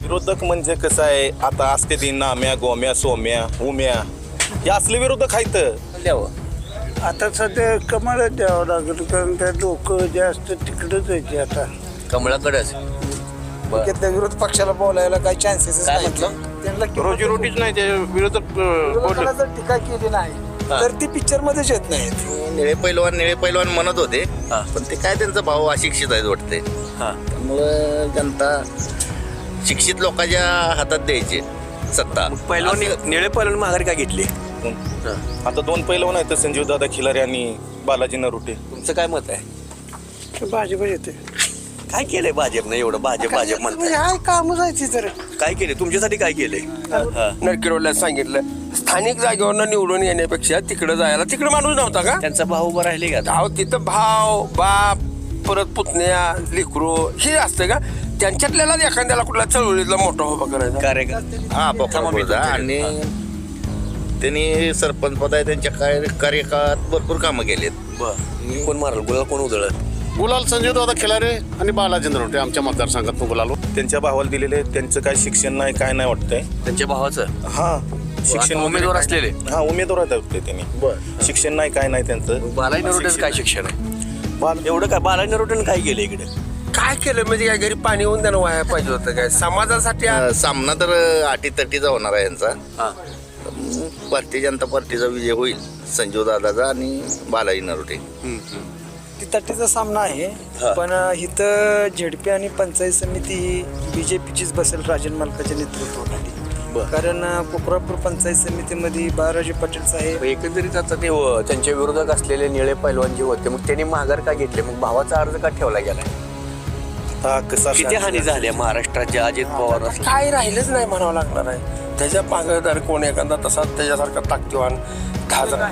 विरोधक म्हणजे कसं आहे, आता असते ती नाम्या गोम्या सोम्या उम्या हे असले विरोधक आहेत. आता सध्या कमळच द्यावं लागेल, कारण त्या लोक जास्त तिकडच आहेत आता. कमळाकडेच त्या विरोध पक्षाला बोलायला काही चान्सेस काय नाही. म्हटलं? त्यांना रोजीरोटीच नाही ते विरोधक विरोधाला जर टीका केली नाही तर ती पिक्चर मध्येच येत नाहीत. निळे पैलवान म्हणत होते, पण ते काय त्यांचा भाव अशिक्षित आहेत वाटते. त्यामुळं जनता शिक्षित लोकांच्या हातात द्यायचे सत्ता. पैलवान निळे पैलवान माघारी काय घेतली? आता दोन पैलवान आहेत, संजीव दादा खिलारे आणि बालाजी नरुटे. तुमचं काय मत आहे? भाजप येते. काय केलंय भाजपनं एवढं? भाजप म्हणजे म्हणताय, हाय काम जायची तर काय केले तुमच्यासाठी? काय केलंय? नरकिरोला सांगितलं स्थानिक जागेवरनं निवडून येण्यापेक्षा तिकडे जायला, तिकडे माणूस नव्हता का? त्यांचा भाऊ उभा राहिले का? भाव तिथं भाव बाप परत पुतण्या लेकरू हे असतं का? त्यांच्यातल्याला एखाद्याला कुठला चळवळीतला मोठा उभा करायचा. कार्यकर्ता हा पोखरापूरचा. आणि त्यांनी सरपंच पद आहे, त्यांच्या कार्यकाळात भरपूर कामं केलेत. बर कोण मारल? गुलाल कोण उधळत? गुलाल संजय दादा खिलारे आणि बालाजी नरोटे आमच्या मतदारसंघात गुलाल. त्यांच्या भावाला दिलेले, त्यांचं काय शिक्षण नाही काय नाही वाटतंय. त्यांच्या भावाचं हा शिक्षण उमेदवार असलेले. हा उमेदवार आहेत त्यांनी. शिक्षण नाही काय नाही त्यांचं. बालाजी नरोटेचं काय शिक्षण आहे? एवढं काय बालाजी नरोटेनं काय केलं इकडे? काय केलं म्हणजे काय घरी पाणी होऊन त्यांना व्हायला पाहिजे होतं काय समाजासाठी? सामना तर अटीतटीचा होणार आहे यांचा. भारतीय जनता पार्टीचा विजय होईल, संजीव दादाचा आणि बालाजी नरोटे. ती तटीचा सामना आहे, पण इथं झेडपी आणि पंचायत समिती ही बीजेपीचीच बसेल राजन मालकाच्या नेतृत्वाखाली. कारण कोकरापूर पंचायत समितीमध्ये बाळाजी पाटील साहेब एकंदरीत आता ते त्यांच्या विरोधक असलेले निळे पैलवान जे होते, मग त्यांनी माघार का घेतले? मग भावाचा अर्ज का ठेवला गेलाय? आता कसा किती हानी झाल्या महाराष्ट्राच्या अजित पवार काय राहिलंच नाही म्हणावं लागणार आहे. त्याच्या पागळदार कोण एखादा तसा त्याच्यासारखा ताकदीवान धाजरा.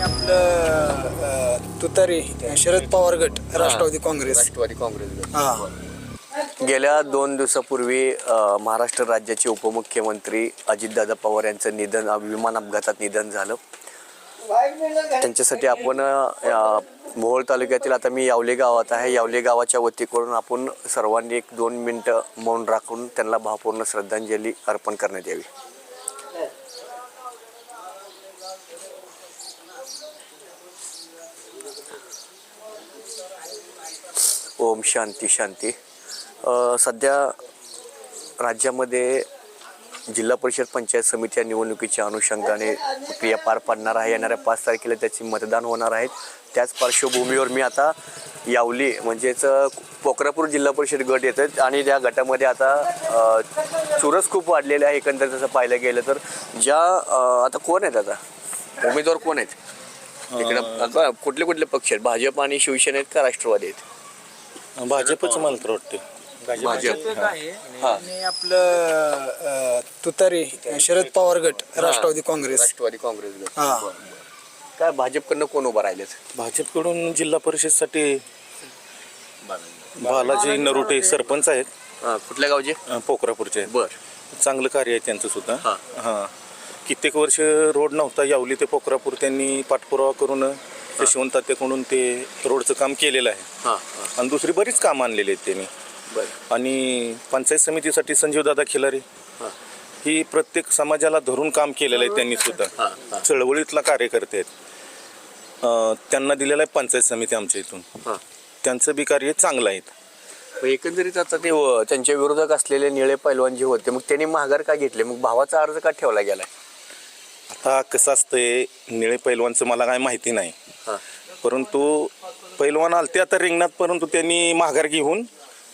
आपलं तुतारी शरद पवार गट राष्ट्रवादी काँग्रेस. हा गेल्या 2 दिवसापूर्वी महाराष्ट्र राज्याचे उपमुख्यमंत्री अजितदादा पवार यांचं निधन विमान अपघातात निधन झालं. त्यांच्यासाठी आपण मोहोळ तालुक्यातील, आता मी यावले गावात आहे, यावले गावाच्या वतीकडून आपण सर्वांनी 1-2 मिनटं मौन राखून त्यांना भावपूर्ण श्रद्धांजली अर्पण करण्यात यावी. ओम शांती शांती. सध्या राज्यामध्ये जिल्हा परिषद पंचायत समिती निवडणुकीच्या अनुषंगाने प्रक्रिया पार पाडणार आहे. येणाऱ्या 5 तारखेला त्याची मतदान होणार आहेत. त्याच पार्श्वभूमीवर मी आता यावली म्हणजेच पोखरापूर जिल्हा परिषद गट येतात आणि त्या गटामध्ये आता चुरस खूप वाढलेले आहे. एकंदरीत तसं पाहायला गेलं तर ज्या आता कोण आहेत, आता उमेदवार कोण आहेत इकडं? कुठले पक्ष आहेत? भाजप आणि शिवसेना आहेत का राष्ट्रवादी आहेत? भाजपच मला तर वाटते. भाजप. आणि आपलं तुतारी शरद पवार गट राष्ट्रवादी काँग्रेस. राष्ट्रवादी काँग्रेस गट. हा काय भाजपकडनं कोण उभं राहिलेत? भाजपकडून जिल्हा परिषदसाठी बालाजी नरुटे सरपंच आहेत. कुठल्या गावचे? पोखरापूरचे आहेत. बर. चांगलं कार्य आहे त्यांचं सुद्धा. हा. हां कित्येक वर्ष रोड नव्हता यावली ते पोखरापूर, त्यांनी पाठपुरावा करून यशवंत तात्याकडून ते रोडचं काम केलेलं आहे. आणि दुसरी बरीच कामं आणलेली आहेत त्यांनी. आणि पंचायत समितीसाठी संजीवदादा खिलारे ही प्रत्येक समाजाला धरून काम केलेलं आहे त्यांनी सुद्धा. चळवळीतला कार्यकर्ते आहेत. त्यांना दिलेलं आहे पंचायत समिती आमच्या इथून. त्यांचं बी कार्य चांगलं आहे. एकंदरीत आता ते त्यांच्या विरोधक असलेले निळे पैलवान जे होते, मग त्यांनी माघार का घेतले? मग भावाचा अर्ज का ठेवला गेलाय? आता कसं असतंय, निळे पैलवानचं मला काय माहिती नाही, परंतु पैलवान आलते आता रिंगणात, परंतु त्यांनी माघार घेऊन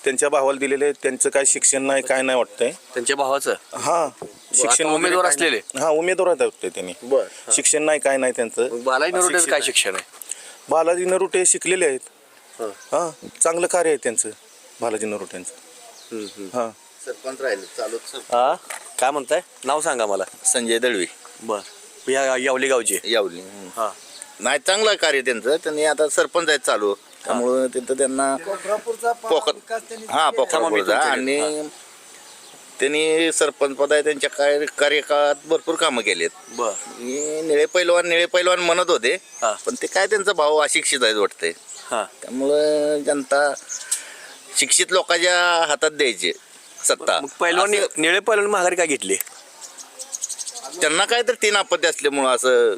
त्यांच्या भावाला दिलेले. त्यांचं काय शिक्षण नाही काय नाही वाटतंय त्यांच्या भावाचं. हा शिक्षण उमेदवार असलेले. हा उमेदवार आहेत त्यांनी. शिक्षण नाही काय नाही त्यांचं. बालाजी नरोटेचं काय शिक्षण आहे? बालाजी नरुटे शिकलेले आहेत. हा चांगलं कार्य आहे त्यांचं बालाजी नरोटेंचं. हा सरपंच राहिले चालू. काय म्हणताय? नाव सांगा मला. संजय दळवी. बर. या यावली गावचे. यावली. नाही चांगलं कार्य त्यांचं. त्यांनी आता सरपंच आहेत चालू, त्यामुळं तिथं त्यांना पोखरापूरचा. आणि त्यांनी सरपंच पद आहे, त्यांच्या कार्यकाळात भरपूर कामं केलेत. निळे पैलवान म्हणत होते, पण ते काय त्यांचा भाव अशिक्षित आहेत वाटते. त्यामुळं जनता शिक्षित लोकांच्या हातात द्यायचे सत्ता मग पहिलवान असं निळे पहिलवान माघारी काय घेतली? त्यांना काय तर 3 अपत्य असल्यामुळं असं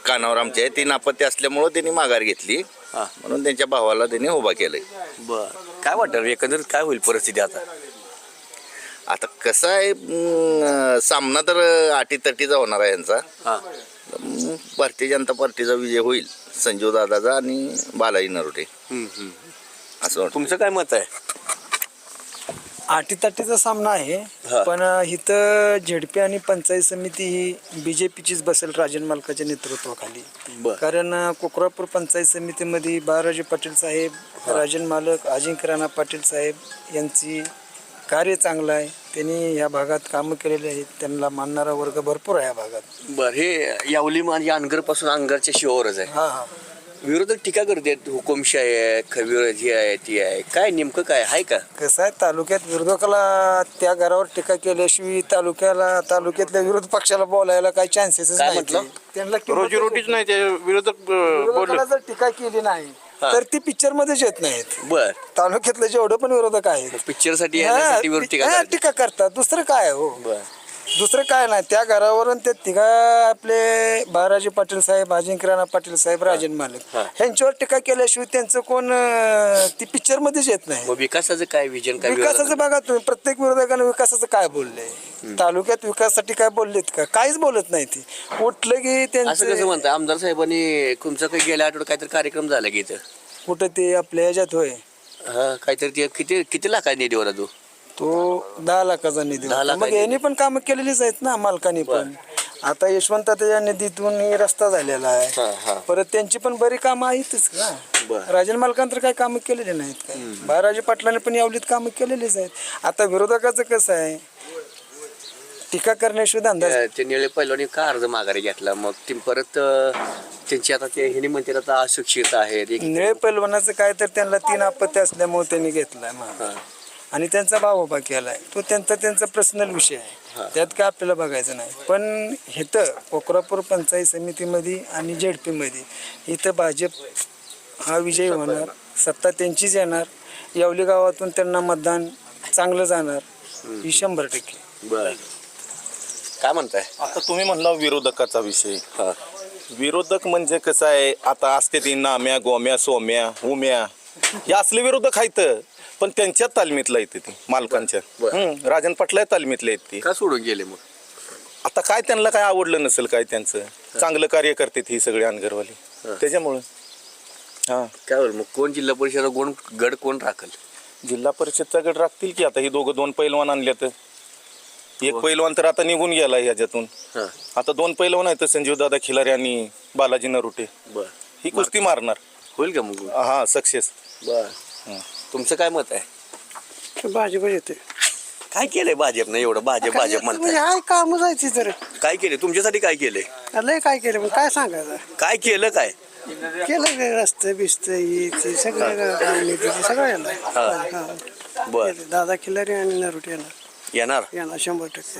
कानावर आमच्या आहे 3 अपत्य असल्यामुळं त्यांनी माघार घेतली हा. म्हणून त्यांच्या भावाला त्यांनी उभा केलंय. बर काय वाटतं एकंदरीत काय होईल परिस्थिती आता? आता कसं आहे सामना तर अटीतटीचा होणार आहे यांचा. हा भारतीय जनता पार्टीचा विजय होईल संजीव दादाचा आणि बालाजी नरोटे असं वाटतं. तुमचं काय मत आहे? आटीतटीचा सामना आहे. हा. पण इथं झेडपी आणि पंचायत समिती ही बीजेपीचीच बसेल राजन मालकाच्या नेतृत्वाखाली. बर. कारण कोकरापूर पंचायत समितीमध्ये बाळाजी पाटील साहेब, राजन मालक, अजिंक्य राणा पाटील साहेब यांची कार्य चांगलं आहे. त्यांनी या भागात कामं केलेली आहेत. त्यांना मानणारा वर्ग भरपूर आहे या भागात. बर हे यावली म्हणजे अनगर पासून अनगरच्या शिवावरच आहे. हा हा विरोधक टीका करतात हुकुमशाही आहे जी आहे ती आहे काय नेमकं काय आहे का? कसं आहे तालुक्यात विरोधकाला त्या घरावर टीका केल्याशिवाय तालुक्यातल्या विरोध पक्षाला बोलायला काही चान्सेसच काय नाही. म्हटलं? त्यांना किंमत- रोजीरोटीच नाही ते विरोधक विरोधकाला जर टीका केली नाही तर ती पिक्चर मध्येच येत नाहीत. बर तालुक्यातले जेवढं पण विरोधक आहेत पिक्चर साठी येण्यासाठी विरोध टीका हा, करतात. टीका करतात. दुसरं काय हो? बर दुसरं काय नाही. त्या घरावरून ते तिघा आपले बाळाजी पाटील साहेब, अजिंक्य राणा पाटील साहेब, राजन मालक ह्यांच्यावर टीका केल्याशिवाय त्यांचं कोण ती पिक्चर मध्येच येत नाही. मग विकासाचं काय विजन काय विकासाचं बघा तुम्ही प्रत्येक विरोधकाने विकासाचं काय बोललंय? तालुक्यात विकासासाठी काय बोललेत का? काहीच बोलत नाही ती. उठलं की असं कसं त्यांचं म्हणतं आमदार साहेबांनी तुमचं काही गेल्या आठवड्यात काहीतरी कार्यक्रम झाला की इथं? कुठं ते आपल्या ह्याच्यात होय हा काहीतरी ते किती किती लाख निधी होता तो 10 लाखाचा निधी 10 होता. लाखाचा मग यांनी पण कामं केलेलीच आहेत ना मालकानी पण. आता यशवंत या निधीतून रस्ता झालेला हा. आहे. परत त्यांची पण बरी कामं आहेतच का? बरं. राजन मालकांनी तर काही कामं केलेली नाहीत काय. बाळाजी पाटलांनी पण यावलीत कामं केलेलीच आहेत. आता विरोधकाचं कसं आहे टीका करण्याशिवाय धंदा ते निळे पैलवानी का अर्ज माघारी घेतला मग ती परत त्यांची आता ते हिने म्हणतात आता अशिक्षित आहेत निळे पैलवानाचं काय तर त्यांना 3 अपत्य असल्यामुळे त्यांनी घेतलाय मग. आणि त्यांचा भाव उभा केलाय तो त्यांचा पर्सनल विषय आहे. त्यात काय आपल्याला बघायचं नाही. पण इथं कोकरापूर पंचायत समितीमध्ये आणि झेडपीमध्ये इथं भाजप हा विजय होणार. सत्ता त्यांचीच येणार. यावली गावातून त्यांना मतदान चांगलं जाणार ही 100%. बर काय म्हणताय? आता तुम्ही म्हणला विरोधकाचा विषय. हा विरोधक म्हणजे कसं आहे आता असते ती नाम्या गोम्या सोम्या उम्या हे असले विरोधक आहेत पण त्यांच्या तालमीतला येते ती मालकांच्या. राजन पाटला तालमीतले आहेत ती. का सोडून गेले मग? आता काय त्यांना काय आवडलं नसेल काय त्यांचं चांगलं कार्य करतात ही सगळी अनगरवाली त्याच्यामुळं. हा काय होईल मग कोण जिल्हा परिषद कोण गड कोण राखल? जिल्हा परिषदचा गट राखतील की आता ही 2 पैलवान आणले तर एक पैलवान तर आता निघून गेला ह्याच्यातून. आता 2 पैलवान आहेत संजीव दादा खिलारे आणि बालाजी नरोटे. बर ही कुस्ती मारणार. होईल का मग? हा सक्सेस. बर तुमचं काय मत आहे? भाजप येते काय केलंय भाजपनं एवढं भाजप म्हणताय? काय काम जायची तर काय केले तुमच्यासाठी? काय केलंय? लय काय केलं पण काय सांगायचं. काय केलं काय? केलं रस्ते बिस्ते सगळं सगळं बर दादा खिल्लारी आणि नरोटे येणार 100%.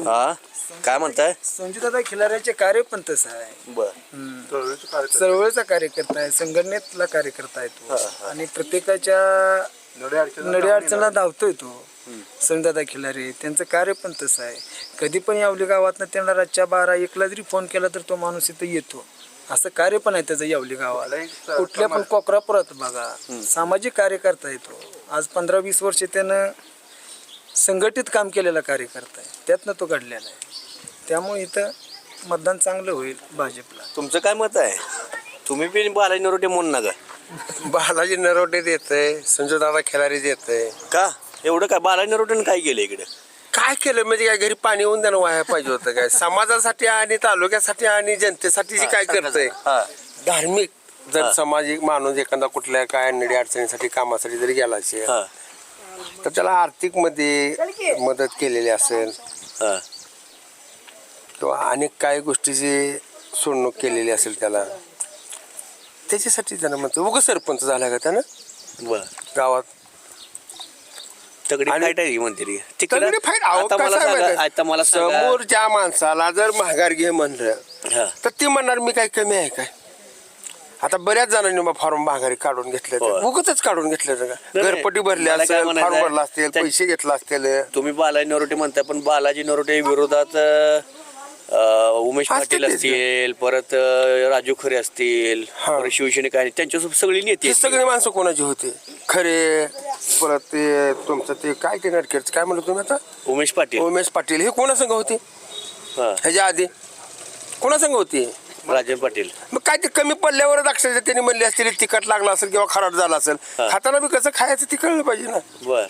हा काय म्हणताय? संजूदादा खिलाऱ्याचे कार्य पण तसं आहे. बर चळवळीचा कार्यकर्ता आहे. संघटनेतला कार्यकर्ता आहे तो. आणि प्रत्येकाच्या नडी अडचणला धावतोय तो. संजूदादा खिलारे त्यांचं कार्य पण तसं आहे. कधी पण यावली गावातनं त्यांना रातच्या 12-1ला जरी फोन केला तर तो माणूस इथं येतो. असं कार्य पण आहे त्याचं यावली गावाला. कुठल्या पण कोकरापुरात बघा सामाजिक कार्यकर्ता आहे तो. आज 15-20 वर्ष त्यानं संघटित काम केलेला कार्यकर्ता आहे. त्यातनं तो घडलेला आहे. त्यामुळे इथं मतदान चांगलं होईल भाजपला. तुमचं काय मत आहे? तुम्ही बी बालाजी नरोटे म्हणून नका. बालाजी नरोटे देतंय संजय दादा खिलारी देतंय. का एवढं काय बालाजी नरोटेनं काय केलं इकडे? काय केलं म्हणजे काय घरी पाणी येऊन देणं व्हायला पाहिजे होतं काय समाजासाठी आणि तालुक्यासाठी आणि जनतेसाठी जे काय करतंय धार्मिक जर सामाजिक माणूस एखादा कुठल्या काय नडी अडचणीसाठी कामासाठी जरी गेला असेल तर त्याला आर्थिक मध्ये मदत केलेली असेल किंवा अनेक काही गोष्टीची सोडणूक केलेली असेल त्याला त्याच्यासाठी त्यानं म्हणतो उगा सरपंच झाला का त्यानं बर गावात तगडी आणि- फाईट आहे म्हणते ती. तगडी फाईट. अहो, आता मला कसं आहे सांगा माहिती आहे? आता मला सांगा. समोरच्या माणसाला जर माघार घे म्हणलं हा. तर ती म्हणणार मी काय कमी आहे काय. आता बऱ्याच जणांनी फॉर्म माघारी काढून घेतले उगतच काढून घेतले का नाही, घरपट्टी भरली मला काय असेल म्हणायचं फॉर्म आहे, भरला असतील पैसे घेतला असतील तुम्ही बालाजी नरोटे म्हणताय पण बालाजी नरोटे विरोधात उमेश असतील पाटील तेच. असतील, परत राजू खरे असतील, परत शिवसैनिक आहे, त्यांच्यासोबत सगळी नेते हे आहेत. सगळे माणसं कोणाची होते खरे परत ते तुमचं ते काय ते नडकेच काय म्हणलं तुम्ही आता उमेश पाटील उमेश पाटील हे कोणासंग होते हा, ह्याच्या आधी कोणासंग होती राजन पाटील मग काय ते कमी पडल्यावरच अक्षरशः त्यांनी म्हणले असतील तिखट लागला असेल किंवा खराब झाला असेल खाताना बी कसं खायचं ते कळलं पाहिजे ना बर.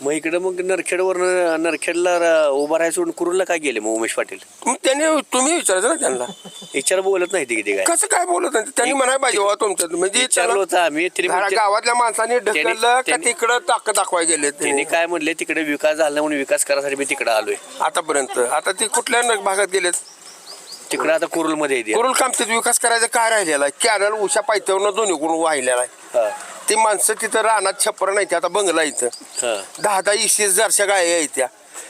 मग इकडे मग नरखेडला उभा राहायला सोडून कुरुलला काय गेले मग उमेश पाटील? मग त्यांनी तुम्ही विचारायचं ना त्यांना विचार बोलत नाही ते किती काय कसं काय बोलत नाही त्यांनी म्हणायला पाहिजे हो तुमचं म्हणजे विचारलं होतं आम्ही गावातल्या माणसांनी ढकललं का त्यांनी- तिकडं ताकद दाखवाय गेले त्यांनी काय म्हणले तिकडे विकास झाला नाही म्हणून विकास करायसाठी मी तिकडे आलोय. आतापर्यंत आता ते कुठल्या भागात गेलेत तिकडे आता कुरुलमध्ये येते. कुरुल कामतीत विकास करायचा काय राहिलेला आहे कॅनल उषा पायथ्यावरनं दोन्ही करून वाहिलेला आहे हा, ती माणसं तिथं रानात छप्पर नाही आता बंगला इथं हा. 10,000-20,000 गाय आहेत त्या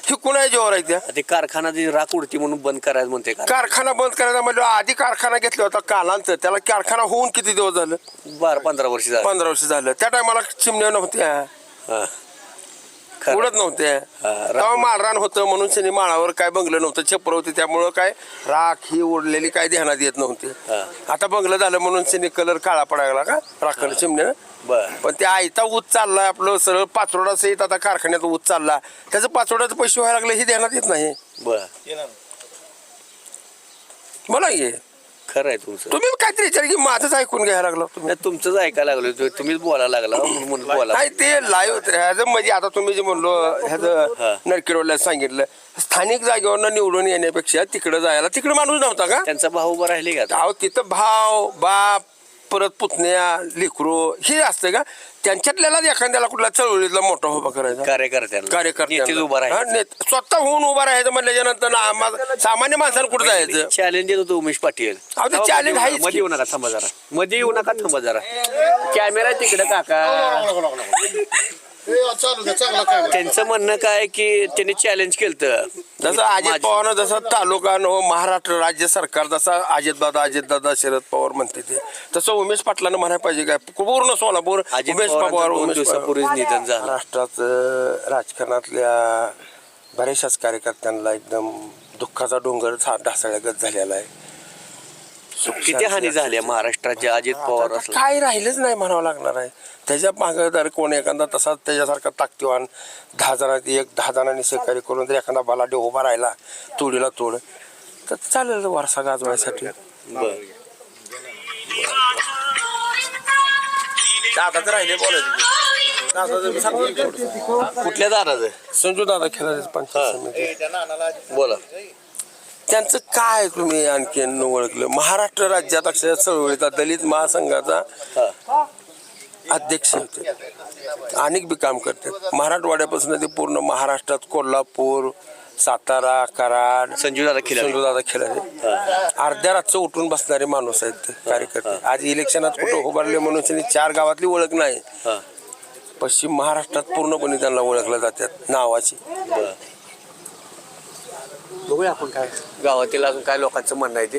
ही कुणा जेव्हा आहे त्या ते कारखाना ती राख उडती म्हणून बंद करायचं म्हणते का? कारखाना बंद करायचा म्हणजे आधी कारखाना घेतला होता कालांचं त्याला कारखाना होऊन किती दिवस झालं 12-15 वर्ष झालं. 15 वर्ष झालं त्या टायमाला चिमण्या नव्हत्या हा. खरं. उडत नव्हत्या तेव्हा माळरान होतं म्हणून शनी माळावर काय बंगलं नव्हतं छप्पर होते त्यामुळं काय राख ही उडलेली काय ध्यानात येत नव्हते हा. आता बंगलं झालं म्हणून शनी कलर काळा पडायला का राखण चिमण्यानं बर. पण ते आयता ऊस चाललाय आपलं सरळ पाचोडा सहित आता कारखान्यात ऊस चालला त्याचं पाचोड्याचं पैसे व्हायला लागले हे ध्यानात येत नाही बर. बोला की खरं आहे तुमचं. तुम्ही काहीतरी विचार की माझंच ऐकून घ्यायला लागलो तुम्ही नाही, तुमचंच ऐकायला लागलो तुम्हीच बोलायला लागला म्हणून बोला. नाही ते लाईव्ह ह्याचं म्हणजे आता तुम्ही जे म्हणलो हा. ह्याचं नरकिरोला सांगितलं स्थानिक जागेवरनं निवडून येण्यापेक्षा तिकडे जायला तिकडे माणूस नव्हता का त्यांचा भाऊ उभा राहिले का आता? अहो तिथं भाव बाप परत पुतण्या लेकरू हे असतं का त्यांच्यातल्याला एखाद्याला कुठला चळवळीतला मोठा उभा करायचा कार्यकर्त्यांना नेतेच उभा कार्यकर्त्यांना राहिले. हा, स्वतः होऊन उभा राहायचं म्हणल्याच्या नंतर सामान्य माणसाला कुठं जायचं चॅलेंज देत होतो उमेश पाटील. अहो, ते challenge आहेच की. मध्ये येऊ नका थांबा जरा. मध्ये येऊ नका थांबा जरा. कॅमेरा तिकडे काका. चालू द्या चांगला काय त्यांचं म्हणणं काय की त्यांनी चॅलेंज केलं. जसं अजित पवारनं जसं तालुका महाराष्ट्र राज्य सरकार जसा अजितदादा शरद पवार म्हणते ते तसं उमेश पाटलानं म्हणायला पाहिजे काय पूर्ण सोलापूर अजित उमेश पवारांचं पवार 2 उमेश दिवसापूर्वीच निधन झालं. महाराष्ट्रात राजकारणातल्या बऱ्याचशाच कार्यकर्त्यांना एकदम दुःखाचा डोंगर ढासळ्यागत झालेला आहे किती हानी झाली आहे महाराष्ट्राच्या अजित पवार आता असलं. काय राहिलंच नाही म्हणावं लागणार आहे त्याच्या मागे जर कोण एखादा तसाच त्याच्यासारखा ताकदीवान 10 जणांनी सहकार्य करून जर एखादा बलाढ्य उभा राहिला तोडीला तोड तर चालेल वारसा गाजवायसाठी बर. दादा तर राहिले बोलायचे कुठल्या दाराचं संजू दादा खेळायचे पंचायत समिती. बोला. त्यांचं काय तुम्ही आणखीन ओळखलं महाराष्ट्र राज्यात अक्षर चळवळीचा दलित महासंघाचा अध्यक्ष होते अनेक बी काम करतात मराठवाड्यापासून ते पूर्ण महाराष्ट्रात कोल्हापूर सातारा कराड संजू दादा खिलारे अर्ध्या रातचं उठून बसणारे माणूस आहेत ते कार्यकर्ते आज इलेक्शनात कुठं उभारले म्हणून त्यांनी 4 गावातली ओळख नाही पश्चिम महाराष्ट्रात पूर्णपणे त्यांना ओळखल्या जातात नावाची. बघूया आपण काय गावातील अजून काय लोकांचं म्हणणं आहे ते.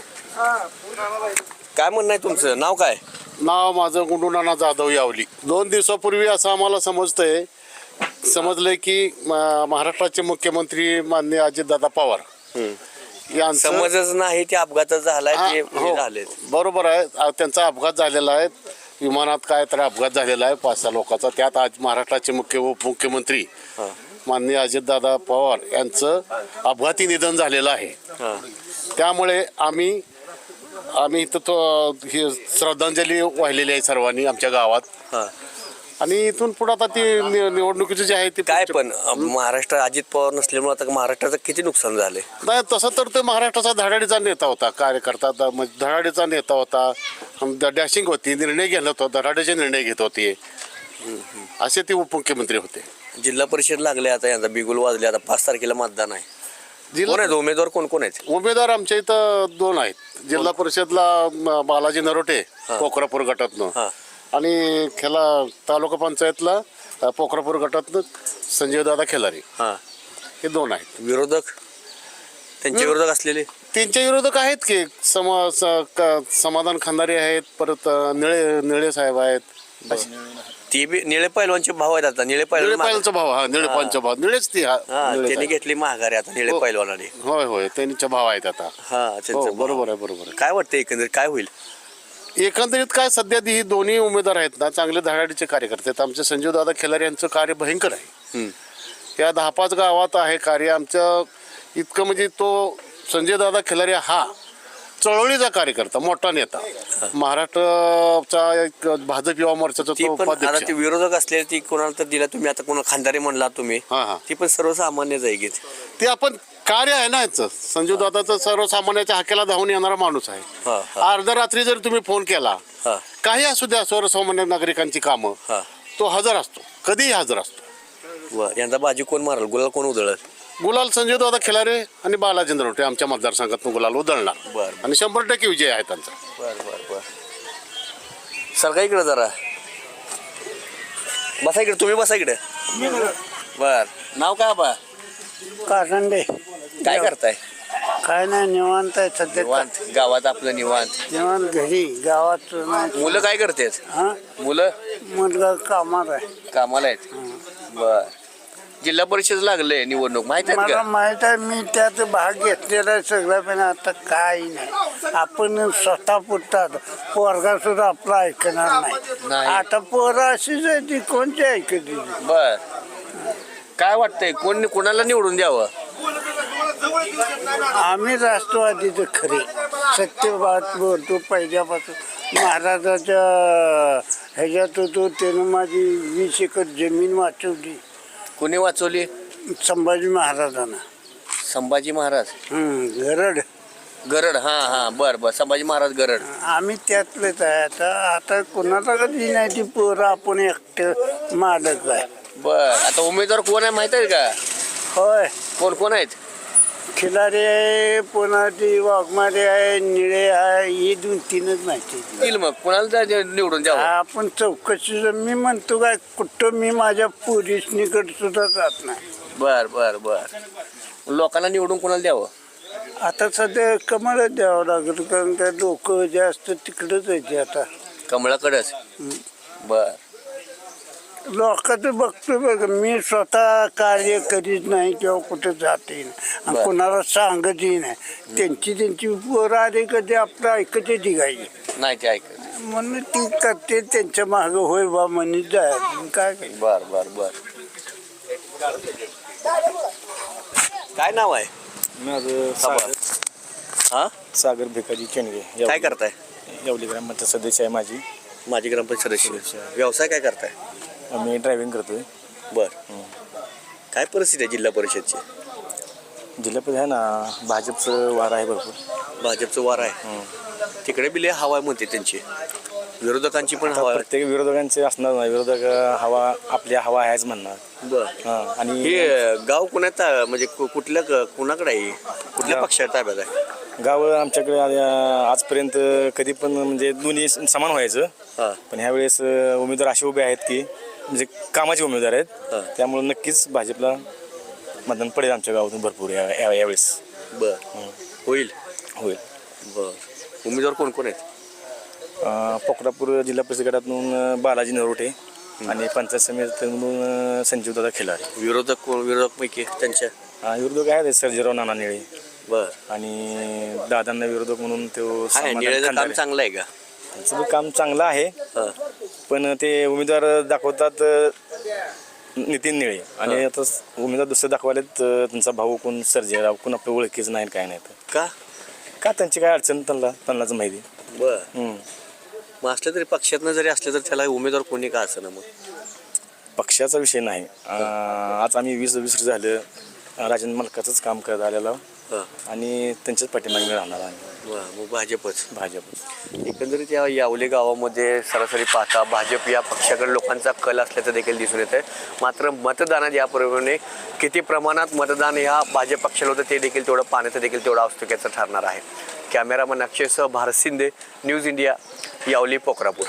काय म्हणणं आहे तुमचं नाव काय? नाव माझं गुंडूनाना जाधव यावली. 2 दिवसापूर्वी असं आम्हाला समजलंय की महाराष्ट्राचे मुख्यमंत्री माननीय अजितदादा पवार यांचं समजच नाही ते अपघातच झालाय ते हो, झाले. बरोबर आहे. त्यांचा अपघात झालेला आहे विमानात काय तर अपघात झालेला आहे 5-6 लोकांचा. त्यात आज महाराष्ट्राचे उपमुख्यमंत्री माननीय अजितदादा पवार यांचं अपघाती निधन झालेलं आहे. त्यामुळे आम्ही इथं ही श्रद्धांजली वाहिलेली आहे सर्वांनी आमच्या गावात. आणि इथून पुढे आता ती निवडणुकीची जी आहे ती काय पण महाराष्ट्र अजित पवार नसल्यामुळे आता महाराष्ट्राचं किती नुकसान झाले. नाही तसं तर ते महाराष्ट्राचा धडाडीचा नेता होता कार्यकर्ता धडाडीचा नेता होता डॅशिंग होती निर्णय घेत होता धडाडीचे निर्णय घेत होते असे ते उपमुख्यमंत्री होते. जिल्हा परिषद लागले आता यांचा बिगुल वाजले आता 5 तारखेला मतदान आहे. कोण आहेत उमेदवार कोण आहेत? उमेदवार आमच्या इथं 2 आहेत. जिल्हा परिषदला बालाजी नरोटे पोखरापूर गटातनं आणि तालुका पंचायतला पोखरापूर गटातनं संजय दादा खेलारी हे 2 आहेत. विरोधक त्यांचे विरोधक असलेले त्यांच्या विरोधक आहेत की समाधान खंदारे आहेत, परत निळे साहेब आहेत. ते बी निळे पैलवानचे भाव आहेत आता. निळे निळे पैलवान पायलचा भाव, हा निळे पायलचा भाव, निळेच ती हा निळेच त्यांनी आहे. घेतली महागारी आता निळे पैलवानाने. होय होय, त्यांच्या भाव आहेत आता. हा हो, त्यांचं भाव. बरोबर आहे, बरोबर आहे. काय वाटतं एकंदरीत काय होईल? एकंदरीत काय सध्या ही दोन्ही उमेदवार आहेत ना, चांगले धडाडीचे कार्यकर्ते आहेत. आमचे संजीवदादा खिलारे यांचं कार्य भयंकर आहे. या 10-5 गावात आहे कार्य आमचं इतकं, म्हणजे तो संजयदादा खिलारे हा चळवळीचा कार्यकर्ता, मोठा नेता, महाराष्ट्राचा एक भाजप युवा मोर्चाचा ती तो पण आता उपाध्यक्ष. ती विरोधक असलेली ती कोणाला तर दिला तुम्ही, आता कोणा खानदारी म्हणला तुम्ही, हा हा, ती पण सर्वसामान्यच आहे की. ते आपण कार्य आहे ना याचं. संजीवदादाचं सर्वसामान्याच्या हाकेला धावून येणारा माणूस हा, आहे. अर्ध्या रात्री जर तुम्ही फोन केला, हा काही असू द्या सर्वसामान्य नागरिकांची कामं, हा तो हजर असतो, कधीही हजर असतो. बर. यंदा बाजी कोण मारल, गुलाल कोण उधळल? गुलाल संजयदादा खिलारे आणि बालाजी नरोटे आमच्या मतदारसंघातून गुलाल उधळणार. बरं. आणि 100% विजय आहे त्यांचा. बर बर बर. सरका इकडे जरा, बसा इकडे, तुम्ही बसा इकडे. बर. नाव काय बा? कारंडे. काय करताय? काय नाही, निवांत आहे सध्या. निवांत गावात आपलं निवांत. निवांत घरी, गावात नाही. मुलं काय करतात? हा, मुलं मुलगा कामात आहे. कामाला आहेत. बर. जिल्हा परिषद लागलंय निवडणूक, माहित आहेत मला का? माहित आहे, मी त्यात भाग घेतलेला आहे सगळा, पण आता काही नाही. आपण स्वतः पुरतात, पोरगा सुद्धा आपला ऐकणार नाही. नाही. आता पोरं अशीच आहे, ती कोणची ऐकली. बर. काय वाटतंय कोणाला निवडून द्यावं? आम्ही राष्ट्रवादीचे खरे, सत्यवाद बोलतो पहिल्यापासून. महाराजाच्या ह्याच्यात होतो, त्यानं माझी 20 एकर जमीन वाचवली. कोणी वाचवली? संभाजी महाराजांना. संभाजी महाराज गरड. गरड. हा हा, बर बर. संभाजी महाराज गरड. आम्ही त्यातलेच आहे. आता कोणाला कधी नाही, ती पोरं आपण एकटं मालक आहे. बर. आता उमेदवार कोण आहे माहित आहे का? होय, कोण कोण आहेत? खिलारे आहे, पुन्हा ती वाघमारे आहे, निळे आहे, ही 2-3च माहिती. येईल मग कोणाला निवडून द्यावं? आपण चौकशी, मी म्हणतो काय, कुठं मी माझ्या पोलिसनीकडे सुद्धा जात नाही. बर बर बर. लोकांना निवडून कोणाला द्यावं? आता सध्या कमळच द्यावं लागेल, कारण काय लोक जास्त तिकडंच आहे आता. कमळाकडेच. बर. लोकांचं बघतो बघ, मी स्वतः कार्य करीत नाही किंवा कुठं जाते नाही आणि कोणाला सांगतही नाही. त्यांची पोरं आली कधी आपलं ऐकते टिकायची नाही ते ऐकत. म्हणून ती करते त्यांच्या मागं, होय बा म्हणत जायचं काय. बर बर बर. काय नाव आहे? माझं हा, सागर भिकाजी केंडगे. काय करताय? यावली ग्रामपंचायत सदस्य आहे माझी. माझी ग्रामपंचायत सदस्य. व्यवसाय काय करताय? मी ड्रायव्हिंग करतोय. बर. काय परिस्थिती आहे जिल्हा परिषदची? जिल्हा परिषद आहे ना, भाजपचं वार आहे भरपूर. भाजपचं वार आहे. तिकडे बी लय हवा आहे म्हणते त्यांची, विरोधकांची पण हवा आहे. प्रत्येक विरोधकांचे असणार ना, विरोधक हवा आपल्या हवा आहेच म्हणणार. बर. हां. आणि हे गाव कुणात म्हणजे कुठल्या कुणाकडे आहे, कुठल्या पक्षाच्या ताब्यात आहे? गाव आमच्याकडे आजपर्यंत कधी पण म्हणजे दोन्ही समान व्हायचं. हां. पण ह्यावेळेस उमेदवार असे उभे आहेत की म्हणजे कामाचे उमेदवार आहेत. हां. त्यामुळे नक्कीच भाजपला मतदान पडेल आमच्या गावातून भरपूर यावेळेस. बर. होईल. होईल. बर. उमेदवार कोण कोण आहेत? पोखरापूर जिल्हा परिषद गटातून बालाजी नरोटे आणि पंचायत समितीतून संजीवदादा खिलारे. विरोधक कोण? विरोधक पैकी त्यांच्या विरोधक आहेत सर्जेराव नाना निळे. बर. आणि दादांना विरोधक म्हणून तो निळेचं काम खंदारे. चांगलं आहे का? त्यांचं बी काम चांगलं आहे. हां. पण ते उमेदवार दाखवतात नितीन निळे आणि आता उमेदवार दुसरे दाखवायलेत त्यांचा भाऊ कोण सर्जेराव, कोण आपल्या ओळखीच नाही काय नाही. का त्यांची काय अडचण त्यांनाच माहिती. बर. मग असलं तरी पक्षातनं जरी असलं तर त्याला उमेदवार कोणी का असं ना? मग पक्षाचा विषय नाही. आज आम्ही 20 वर्ष झालं राजन मालकाचंच काम करत आलेलो आणि त्यांच्याच पाठीमागे राहणार आहे. मग भाजपच. भाजप. एकंदरीत या यावले गावामध्ये सरासरी पाहता भाजप या पक्षाकडे लोकांचा कल असल्याचं देखील दिसून येत आहे. मात्र मतदानात याप्रमाणे किती प्रमाणात मतदान ह्या भाजप पक्षाला होतं ते देखील तेवढं पाहण्याचं देखील तेवढं औत्सुक्याचं ठरणार आहे. कॅमेरामन अक्षयसह भारत शिंदे, न्यूज इंडिया, यावली, पोखरापूर.